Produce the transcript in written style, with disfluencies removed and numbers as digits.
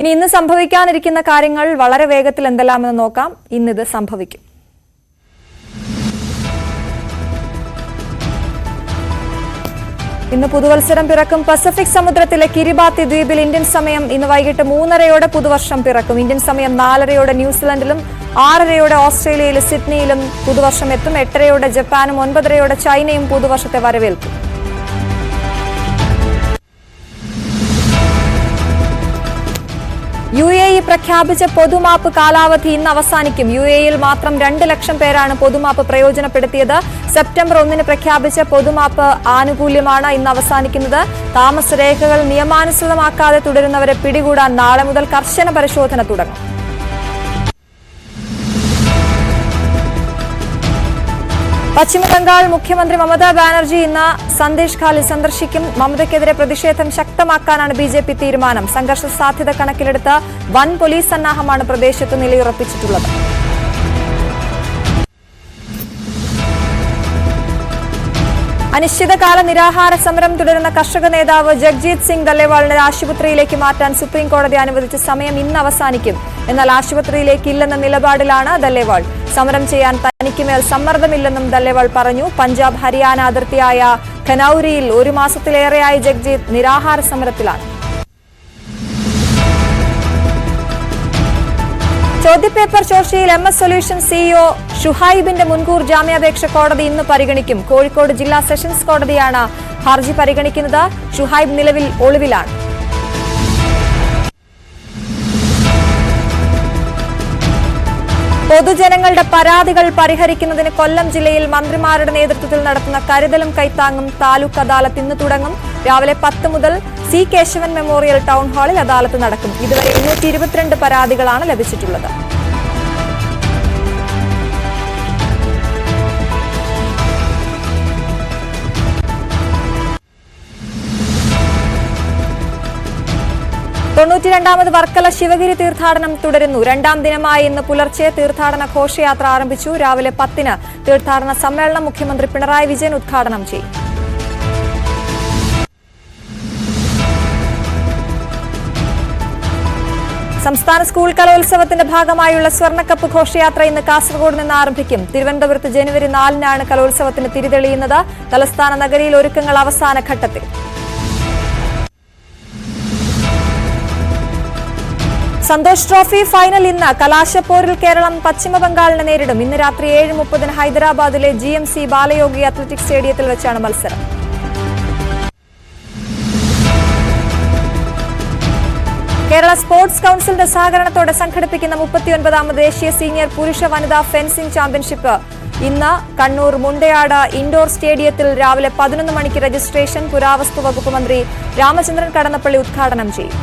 ഇന്ന് സംഭവിക്കാനിരിക്കുന്ന കാര്യങ്ങൾ വളരെ വേഗത്തിൽ എന്തെല്ലാമെന്ന് നോക്കാം. ഇന്നിത് സംഭവിക്കും. ഇന്ന് പുതുവത്സരം പിറക്കും. പസഫിക് സമുദ്രത്തിലെ കിരിബാത്തി ദ്വീപിൽ ഇന്ത്യൻ സമയം ഇന്ന് വൈകിട്ട് 3:30 പുതുവർഷം പിറക്കും. ഇന്ത്യൻ സമയം 4:30 ന്യൂസിലൻഡിലും 6:30 ഓസ്ട്രേലിയയിലും സിഡ്നിയിലും പുതുവർഷം എത്തും. 8:30 ജപ്പാനും 9:30 ചൈനയും പുതുവർഷത്തെ വരവേൽക്കും. UAE പ്രഖ്യാപിച്ച പൊതുമാപ്പ് കാലാവധി ഇന്ന് അവസാനിക്കും. UAEയിൽ മാത്രം 2 ലക്ഷം പേരാണ് പൊതുമാപ്പ് പ്രയോജനപ്പെടുത്തിയത്. സെപ്റ്റംബർ 1 പ്രഖ്യാപിച്ച പൊതുമാപ്പ് ആനുകൂല്യമാണ് ഇന്ന് അവസാനിക്കുന്നത്. താമസരേഖകൾ നിയമാനുസൃതമാക്കാതെ തുടരുന്നവരെ പിടികൂടാൻ നാളെ മുതൽ കർശന പരിശോധന തുടങ്ങും. പശ്ചിമബംഗാൾ മുഖ്യമന്ത്രി മമതാ ബാനർജി ഇന്ന് സന്ദേശ് ഖാലിൽ സന്ദർശിക്കും. മമതയ്ക്കെതിരെ പ്രതിഷേധം ശക്തമാക്കാനാണ് BJP തീരുമാനം. സംഘർഷ സാധ്യത കണക്കിലെടുത്ത് വൻ പോലീസ് സന്നാഹമാണ് പ്രദേശത്ത് നിലയുറപ്പിച്ചിട്ടുള്ളത്. അനിശ്ചിതകാല നിരാഹാര സമരം തുടരുന്ന കർഷക നേതാവ് ജഗ്ജീത് സിംഗ് ദല്ലേവാളിനെ ആശുപത്രിയിലേക്ക് മാറ്റാൻ സുപ്രീം കോടതി അനുവദിച്ച സമയം ഇന്ന് അവസാനിക്കും. എന്നാൽ ആശുപത്രിയിലേക്ക് ഇല്ലെന്ന നിലപാടിലാണ് ദല്ലേവാൾ. സമരം ചെയ്യാൻ തനിക്കുമേൽ സമ്മർദ്ദമില്ലെന്നും ദല്ലേവാൾ പറഞ്ഞു. പഞ്ചാബ് ഹരിയാന അതിർത്തിയായ ഖനൌരിയിൽ 1 മാസത്തിലേറെയായി ജഗ്ജീത് നിരാഹാര സമരത്തിലാണ്. ചോദ്യപേപ്പർ ചോർച്ചയിൽ MS സൊല്യൂഷൻ CEO ഷുഹൈബിന്റെ മുൻകൂർ ജാമ്യാപേക്ഷ കോടതി ഇന്ന് പരിഗണിക്കും. കോഴിക്കോട് ജില്ലാ സെഷൻസ് കോടതിയാണ് ഹർജി പരിഗണിക്കുന്നത്. ഷുഹൈബ് നിലവിൽ ഒളിവിലാണ്. പൊതുജനങ്ങളുടെ പരാതികൾ പരിഹരിക്കുന്നതിന് കൊല്ലം ജില്ലയിൽ മന്ത്രിമാരുടെ നേതൃത്വത്തിൽ നടത്തുന്ന കരുതലും കൈത്താങ്ങും താലൂക്ക് അദാലത്ത് ഇന്ന് തുടങ്ങും. രാവിലെ 10 മുതൽ C. കേശവൻ മെമ്മോറിയൽ ടൗൺ ഹാളിൽ അദാലത്ത് നടക്കും. ഇതുവരെ 222 പരാതികളാണ് ലഭിച്ചിട്ടുള്ളത്. തൊണ്ണൂറ്റിരണ്ടാമത് വർക്കല ശിവഗിരി തീർത്ഥാടനം തുടരുന്നു. 2ാം ദിനമായ ഇന്ന് പുലർച്ചെ തീർത്ഥാടന ഘോഷയാത്ര ആരംഭിച്ചു. രാവിലെ 10-ന് തീർത്ഥാടന സമ്മേളനം മുഖ്യമന്ത്രി പിണറായി വിജയൻ ഉദ്ഘാടനം ചെയ്യും. സംസ്ഥാന സ്കൂൾ കലോത്സവത്തിന്റെ ഭാഗമായുള്ള സ്വർണ്ണക്കപ്പ് ഘോഷയാത്ര ഇന്ന് കാസർഗോഡ് നിന്ന് ആരംഭിക്കും. തിരുവനന്തപുരത്ത് ജനുവരി 4-നാണ് കലോത്സവത്തിന് തിരിതെളിയുന്നത്. തലസ്ഥാന നഗരിയിൽ ഒരുക്കങ്ങൾ അവസാന ഘട്ടത്തിൽ. സന്തോഷ് ട്രോഫി ഫൈനൽ ഇന്ന്. കലാശപ്പോരിൽ കേരളം പശ്ചിമബംഗാളിനെ നേരിടും. ഇന്ന് രാത്രി 7:30 ഹൈദരാബാദിലെ GMC ബാലയോഗി അത്ലറ്റിക് സ്റ്റേഡിയത്തിൽ വെച്ചാണ് മത്സരം. കേരള സ്പോർട്സ് കൌൺസിലിന്റെ സഹകരണത്തോടെ സംഘടിപ്പിക്കുന്ന 39ാമത് ദേശീയ സീനിയർ പുരുഷ വനിതാ ഫെൻസിംഗ് ചാമ്പ്യൻഷിപ്പ് ഇന്ന് കണ്ണൂർ മുണ്ടയാട് ഇൻഡോർ സ്റ്റേഡിയത്തിൽ രാവിലെ 11 മണിക്ക് രജിസ്ട്രേഷൻ. പുരാവസ്തു വകുപ്പ് മന്ത്രി രാമചന്ദ്രൻ കടന്നപ്പള്ളി ഉദ്ഘാടനം ചെയ്യും.